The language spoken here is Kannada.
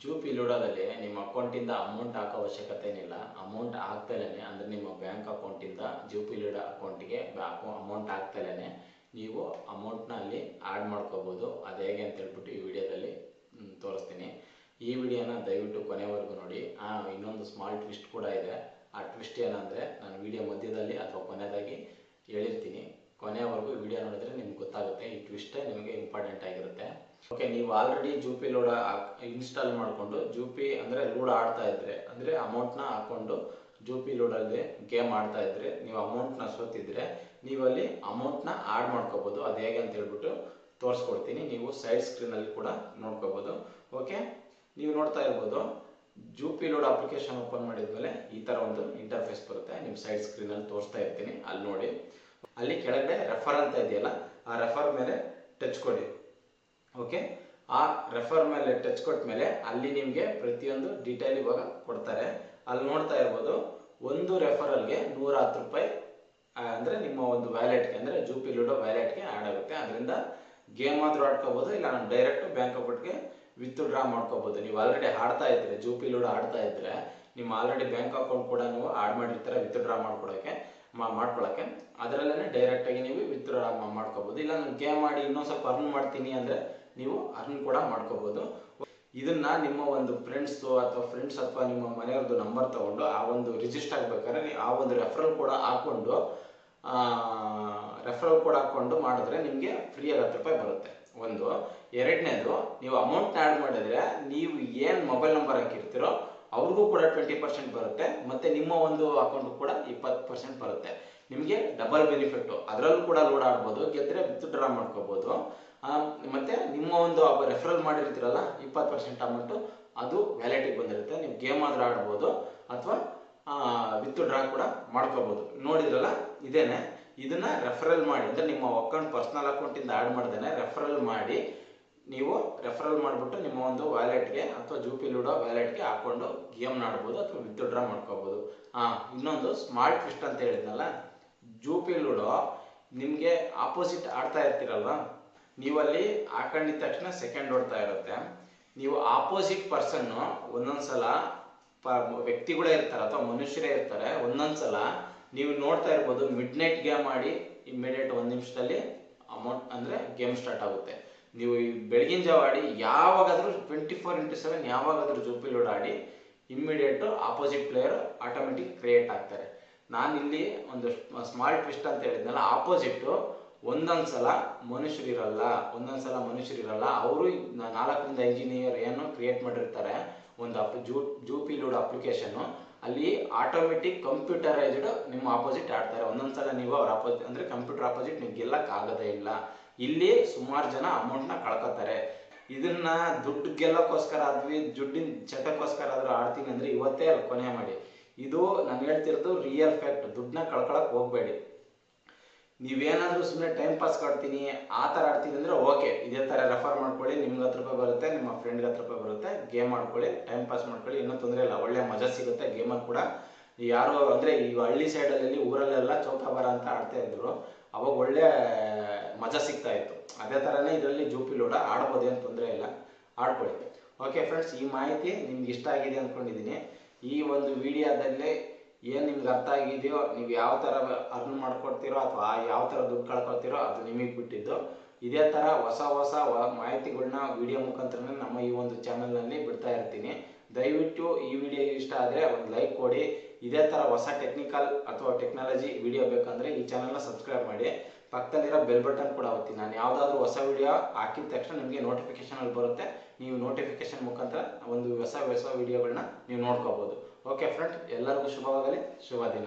ಜೂಪಿ ಲೂಡೋದಲ್ಲಿ ನಿಮ್ಮ ಅಕೌಂಟಿಂದ ಅಮೌಂಟ್ ಹಾಕೋ ಅವಶ್ಯಕತೆ ಏನಿಲ್ಲ. ಅಮೌಂಟ್ ಹಾಕ್ತಲೇ ಅಂದರೆ ನಿಮ್ಮ ಬ್ಯಾಂಕ್ ಅಕೌಂಟಿಂದ ಜೂಪಿ ಲೂಡೋ ಅಕೌಂಟಿಗೆ ಅಮೌಂಟ್ ಹಾಕ್ತಲೇ ನೀವು ಅಮೌಂಟ್ನ ಅಲ್ಲಿ ಆ್ಯಡ್ ಮಾಡ್ಕೋಬೋದು. ಅದು ಹೇಗೆ ಅಂತ ಹೇಳ್ಬಿಟ್ಟು ಈ ವಿಡಿಯೋದಲ್ಲಿ ತೋರಿಸ್ತೀನಿ. ಈ ವಿಡಿಯೋನ ದಯವಿಟ್ಟು ಕೊನೆವರೆಗೂ ನೋಡಿ. ಇನ್ನೊಂದು ಸ್ಮಾಲ್ ಟ್ವಿಸ್ಟ್ ಕೂಡ ಇದೆ. ಆ ಟ್ವಿಸ್ಟ್ ಏನಂದರೆ ನಾನು ವಿಡಿಯೋ ಮಧ್ಯದಲ್ಲಿ ಅಥವಾ ಕೊನೆಯದಾಗಿ ಹೇಳಿರ್ತೀನಿ. ಕೊನೆಯವರೆಗೂ ವಿಡಿಯೋ ನೋಡಿದ್ರೆ ನಿಮ್ಗೆ ಗೊತ್ತಾಗುತ್ತೆ. ಈ ಟ್ವಿಸ್ಟೇ ನಿಮಗೆ ಇಂಪಾರ್ಟೆಂಟ್ ಆಗಿರುತ್ತೆ. ಓಕೆ, ನೀವು ಆಲ್ರೆಡಿ ಜೂಪಿ ಲೂಡೋ ಇನ್ಸ್ಟಾಲ್ ಮಾಡಿಕೊಂಡು ಜೂಪಿ ಅಂದರೆ ಲೂಡೋ ಆಡ್ತಾ ಇದ್ರೆ, ಅಂದರೆ ಅಮೌಂಟ್ನ ಹಾಕ್ಕೊಂಡು ಜೂಪಿ ಲೂಡೋಲ್ಲಿ ಗೇಮ್ ಆಡ್ತಾ ಇದ್ರೆ, ನೀವು ಅಮೌಂಟ್ನ ಸೋತಿದ್ರೆ ನೀವಲ್ಲಿ ಅಮೌಂಟ್ನ ಆ್ಯಡ್ ಮಾಡ್ಕೋಬೋದು. ಅದು ಹೇಗೆ ಅಂತ ಹೇಳ್ಬಿಟ್ಟು ತೋರಿಸ್ಕೊಡ್ತೀನಿ. ನೀವು ಸೈಡ್ ಸ್ಕ್ರೀನಲ್ಲಿ ಕೂಡ ನೋಡ್ಕೋಬೋದು. ಓಕೆ, ನೀವು ನೋಡ್ತಾ ಇರ್ಬೋದು. ಜೂಪಿ ಲೂಡೋ ಅಪ್ಲಿಕೇಶನ್ ಓಪನ್ ಮಾಡಿದ್ಮೇಲೆ ಈ ಥರ ಒಂದು ಇಂಟರ್ಫೇಸ್ ಬರುತ್ತೆ. ನಿಮ್ಮ ಸೈಡ್ ಸ್ಕ್ರೀನಲ್ಲಿ ತೋರಿಸ್ತಾ ಇರ್ತೀನಿ, ಅಲ್ಲಿ ನೋಡಿ. ಅಲ್ಲಿ ಕೆಳಗಡೆ ರೆಫರ್ ಅಂತ ಇದೆಯಲ್ಲ, ಆ ರೆಫರ್ ಮೇಲೆ ಟಚ್ ಕೊಡಿ. ಓಕೆ, ಆ ರೆಫರ್ ಮೇಲೆ ಟಚ್ ಕೊಟ್ಟ ಮೇಲೆ ಅಲ್ಲಿ ನಿಮಗೆ ಪ್ರತಿಯೊಂದು ಡೀಟೇಲ್ ಇವಾಗ ಕೊಡ್ತಾರೆ. ಅಲ್ಲಿ ನೋಡ್ತಾ ಇರ್ಬೋದು, ಒಂದು ರೆಫರಲ್ಗೆ 110 ರೂಪಾಯಿ ಅಂದರೆ ನಿಮ್ಮ ಒಂದು ವ್ಯಾಲೆಟ್ಗೆ, ಅಂದರೆ ಜೂಪಿ ಲೂಡೋ ವ್ಯಾಲೆಟ್ಗೆ ಆ್ಯಡ್ ಆಗುತ್ತೆ. ಅದರಿಂದ ಗೇಮ್ ಆದರೂ ಆಡ್ಕೋಬೋದು, ಇಲ್ಲ ನಾನು ಡೈರೆಕ್ಟು ಬ್ಯಾಂಕ್ ಅಕೌಂಟ್ಗೆ ವಿತ್ಡ್ರಾ ಮಾಡ್ಕೋಬೋದು. ನೀವು ಆಲ್ರೆಡಿ ಆಡ್ತಾ ಇದ್ರೆ, ಜೂಪಿ ಲೂಡೋ ಆಡ್ತಾ ಇದ್ರೆ, ನಿಮ್ಮ ಆಲ್ರೆಡಿ ಬ್ಯಾಂಕ್ ಅಕೌಂಟ್ ಕೂಡ ನೀವು ಆಡ್ ಮಾಡಿರ್ತಾರೆ ವಿತ್ಡ್ರಾ ಮಾಡ್ಕೊಳ್ಳೋಕ್ಕೆ. ಅದರಲ್ಲೇ ಡೈರೆಕ್ಟಾಗಿ ನೀವು ವಿತ್ಡ್ರಾ ಮಾಡ್ಕೋಬೋದು. ಇಲ್ಲ ನಾನು ಗೇಮ್ ಆಡಿ ಇನ್ನೊಂದು ಸ್ವಲ್ಪ ಅರ್ನ್ ಮಾಡ್ತೀನಿ ಅಂದರೆ ನೀವು ಅರ್ನ್ ಕೂಡ ಮಾಡ್ಕೋಬೋದು. ಇದನ್ನ ನಿಮ್ಮ ಒಂದು ಫ್ರೆಂಡ್ಸು ಅಥವಾ ನಿಮ್ಮ ಮನೆಯವ್ರದ್ದು ನಂಬರ್ ತಗೊಂಡು ಆ ಒಂದು ರಿಜಿಸ್ಟರ್ ಆಗಬೇಕಾದ್ರೆ ಆ ಒಂದು ರೆಫರಲ್ ಕೋಡ್ ಹಾಕ್ಕೊಂಡು ಮಾಡಿದ್ರೆ ನಿಮಗೆ ಫ್ರೀಯಾಗಿ 10 ರೂಪಾಯಿ ಬರುತ್ತೆ. ಒಂದು. ಎರಡನೇದು, ನೀವು ಅಮೌಂಟ್ನ ಆ್ಯಡ್ ಮಾಡಿದ್ರೆ ನೀವು ಏನು ಮೊಬೈಲ್ ನಂಬರ್ ಹಾಕಿರ್ತೀರೋ ಅವ್ರಿಗೂ ಕೂಡ 20% ಬರುತ್ತೆ, ಮತ್ತು ನಿಮ್ಮ ಒಂದು ಅಕೌಂಟ್ ಕೂಡ 20% ಬರುತ್ತೆ. ನಿಮಗೆ ಡಬಲ್ ಬೆನಿಫಿಟ್ಟು. ಅದರಲ್ಲೂ ಕೂಡ ಲೋಡ್ ಆಡ್ಬೋದು, ಗೆದ್ದರೆ ವಿತ್ಡ್ರಾ ಮಾಡ್ಕೋಬೋದು. ಮತ್ತು ನಿಮ್ಮ ಒಂದು ರೆಫರಲ್ ಮಾಡಿರ್ತೀರಲ್ಲ 20% ಅಮೌಂಟು ಅದು ವ್ಯಾಲೆಟಿಗೆ ಬಂದಿರುತ್ತೆ. ನೀವು ಗೇಮ್ ಆದರೂ ಆಡ್ಬೋದು ಅಥವಾ ವಿತ್ಡ್ರಾ ಕೂಡ ಮಾಡ್ಕೋಬೋದು. ನೋಡಿದ್ರಲ್ಲ, ಇದೇನೆ. ಇದನ್ನು ರೆಫರಲ್ ಮಾಡಿ, ಅಂದರೆ ನಿಮ್ಮ ಅಕೌಂಟ್ ಪರ್ಸ್ನಲ್ ಅಕೌಂಟಿಂದ ಆ್ಯಡ್ ಮಾಡ್ದೇನೆ ರೆಫರಲ್ ಮಾಡಿ, ನೀವು ರೆಫರಲ್ ಮಾಡಿಬಿಟ್ಟು ನಿಮ್ಮ ಒಂದು ವ್ಯಾಲೆಟ್ಗೆ ಅಥವಾ ಜೂಪಿ ಲೂಡೋ ವ್ಯಾಲೆಟ್ಗೆ ಹಾಕ್ಕೊಂಡು ಗೇಮ್ನ ಆಡ್ಬೋದು ಅಥವಾ ವಿತ್ಡ್ರಾ ಮಾಡ್ಕೋಬೋದು. ಇನ್ನೊಂದು ಸ್ಮಾರ್ಟ್ ಟ್ವಿಸ್ಟ್ ಅಂತ ಹೇಳಿದ್ನಲ್ಲ, ಜೂಪಿ ಲೂಡೋ ನಿಮಗೆ ಆಪೋಸಿಟ್ ಆಡ್ತಾ ಇರ್ತೀರಲ್ವ, ನೀವಲ್ಲಿ ಹಾಕೊಂಡಿದ ತಕ್ಷಣ ಸೆಕೆಂಡ್ ಓಡ್ತಾ ಇರುತ್ತೆ. ನೀವು ಆಪೋಸಿಟ್ ಪರ್ಸನ್ನು ಒಂದೊಂದ್ಸಲ ವ್ಯಕ್ತಿಗಳೇ ಇರ್ತಾರೆ ಅಥವಾ ಮನುಷ್ಯರೇ ಇರ್ತಾರೆ. ಒಂದೊಂದ್ಸಲ ನೀವು ನೋಡ್ತಾ ಇರ್ಬೋದು, ಮಿಡ್ ನೈಟ್ ಗೇಮ್ ಆಡಿ ಇಮ್ಮಿಡಿಯೇಟ್ 1 ನಿಮಿಷದಲ್ಲಿ ಅಮೌಂಟ್ ಅಂದರೆ ಗೇಮ್ ಸ್ಟಾರ್ಟ್ ಆಗುತ್ತೆ. ನೀವು ಬೆಳಗಿನ ಜಾವ ಆಡಿ ಯಾವಾಗಾದರೂ 24x7 ಯಾವಾಗಾದರೂ ಜೂಪಿ ಲೂಡೋ ಆಡಿ immediate opposite player automatic create ಆಗ್ತಾರೆ. ನಾನಿಲ್ಲಿ ಒಂದು ಸ್ಮಾಲ್ ಟ್ವಿಸ್ಟ್ ಅಂತ ಹೇಳಿದ್ನಲ್ಲ, ಆಪೋಸಿಟ್ಟು ಒಂದೊಂದ್ಸಲ ಮನುಷ್ಯರಿರಲ್ಲ. ಅವರು 4ರಿಂದ 5 ಇಂಜಿನಿಯರ್ ಏನು ಕ್ರಿಯೇಟ್ ಮಾಡಿರ್ತಾರೆ ಒಂದು ಜೂಪಿ ಲೂಡೋ ಅಪ್ಲಿಕೇಶನ್ನು, ಅಲ್ಲಿ ಆಟೋಮೆಟಿಕ್ ಕಂಪ್ಯೂಟರೈಸ್ಡ್ ನಿಮ್ಮ ಆಪೋಸಿಟ್ ಆಡ್ತಾರೆ. ಒಂದೊಂದ್ಸಲ ನೀವು ಅವ್ರ ಆಪೋಸಿಟ್ ಅಂದರೆ ಕಂಪ್ಯೂಟರ್ ಆಪೋಸಿಟ್ ನೀವು ಗೆಲ್ಲಕ್ಕಾಗೋದೇ ಇಲ್ಲ. ಇಲ್ಲಿ ಸುಮಾರು ಜನ ಅಮೌಂಟ್ನ ಕಳ್ಕೊತಾರೆ. ಇದನ್ನ ದುಡ್ಡು ಗೆಲ್ಲೋಕ್ಕೋಸ್ಕರ ದುಡ್ಡಿನ ಚಟಕ್ಕೋಸ್ಕರ ಆದರೂ ಆಡ್ತೀನಿ ಅಂದರೆ ಇವತ್ತೇ ಕೊನೆ ಮಾಡಿ. ಇದು ನಾನು ಹೇಳ್ತಿರೋದು ರಿಯಲ್ ಫ್ಯಾಕ್ಟ್. ದುಡ್ಡನ್ನ ಕಳ್ಕೊಳಕ್ಕೆ ಹೋಗಬೇಡಿ. ನೀವೇನಾದರೂ ಸುಮ್ಮನೆ ಟೈಮ್ ಪಾಸ್ ಆಡ್ತೀನಿ ಆ ಥರ ಆಡ್ತೀನಿ ಅಂದರೆ ಓಕೆ, ಇದೇ ಥರ ರೆಫರ್ ಮಾಡ್ಕೊಳ್ಳಿ, ನಿಮ್ಗೆ 10 ರೂಪಾಯಿ ಬರುತ್ತೆ, ನಿಮ್ಮ ಫ್ರೆಂಡ್ಗೆ 10 ರೂಪಾಯಿ ಬರುತ್ತೆ, ಗೇಮ್ ಆಡ್ಕೊಳ್ಳಿ, ಟೈಮ್ ಪಾಸ್ ಮಾಡ್ಕೊಳ್ಳಿ, ಇನ್ನೂ ತೊಂದರೆ ಇಲ್ಲ. ಒಳ್ಳೆ ಮಜಾ ಸಿಗುತ್ತೆ ಗೇಮಲ್ಲಿ ಕೂಡ. ಯಾರು ಅಂದರೆ ಈಗ ಹಳ್ಳಿ ಸೈಡಲ್ಲಿ ಊರಲ್ಲೆಲ್ಲ ಚೌಕಾಬಾರ ಅಂತ ಆಡ್ತಾ ಇದ್ರು, ಅವಾಗ ಒಳ್ಳೆ ಮಜಾ ಸಿಗ್ತಾ ಇತ್ತು. ಅದೇ ಥರನೇ ಇದರಲ್ಲಿ ಜೂಪಿ ಲೂಡೋ ಆಡ್ಬೋದು, ಏನು ತೊಂದರೆ ಇಲ್ಲ, ಆಡ್ಕೊಳ್ಳಿ. ಓಕೆ ಫ್ರೆಂಡ್ಸ್, ಈ ಮಾಹಿತಿ ನಿಮ್ಗೆ ಇಷ್ಟ ಆಗಿದೆ ಅಂದ್ಕೊಂಡಿದ್ದೀನಿ. ಈ ಒಂದು ವಿಡಿಯೋದಲ್ಲಿ ಏನು ನಿಮ್ಗೆ ಅರ್ಥ ಆಗಿದೆಯೋ, ನೀವು ಯಾವ ಥರ ಅರ್ನ್ ಮಾಡ್ಕೊಡ್ತೀರೋ ಅಥವಾ ಯಾವ ಥರ ದುಡ್ಡು ಕಳ್ಕೊಳ್ತೀರೋ ಅದು ನಿಮಗೆ ಬಿಟ್ಟಿದ್ದು. ಇದೇ ಥರ ಹೊಸ ಮಾಹಿತಿಗಳನ್ನ ವಿಡಿಯೋ ಮುಖಾಂತರನೇ ನಮ್ಮ ಈ ಒಂದು ಚಾನಲ್ನಲ್ಲಿ ಬಿಡ್ತಾ ಇರ್ತೀನಿ. ದಯವಿಟ್ಟು ಈ ವಿಡಿಯೋ ಇಷ್ಟ ಆದರೆ ಒಂದು ಲೈಕ್ ಕೊಡಿ. ಇದೇ ಥರ ಹೊಸ ಟೆಕ್ನಿಕಲ್ ಅಥವಾ ಟೆಕ್ನಾಲಜಿ ವಿಡಿಯೋ ಬೇಕಂದರೆ ಈ ಚಾನಲ್ನ ಸಬ್ಸ್ಕ್ರೈಬ್ ಮಾಡಿ, ಪಕ್ಕದಲ್ಲಿರೋ ಬೆಲ್ ಬಟನ್ ಕೂಡ ಒತ್ತಿ. ನಾನು ಯಾವುದಾದ್ರೂ ಹೊಸ ವಿಡಿಯೋ ಹಾಕಿದ ತಕ್ಷಣ ನಿಮಗೆ ನೋಟಿಫಿಕೇಷನಲ್ಲಿ ಬರುತ್ತೆ. ನೀವು ನೋಟಿಫಿಕೇಷನ್ ಮುಖಾಂತರ ಒಂದು ಹೊಸ ವಿಡಿಯೋಗಳನ್ನ ನೀವು ನೋಡ್ಕೋಬೋದು. ಓಕೆ ಫ್ರೆಂಡ್ಸ್, ಎಲ್ಲರಿಗೂ ಶುಭವಾಗಲಿ, ಶುಭ ದಿನ.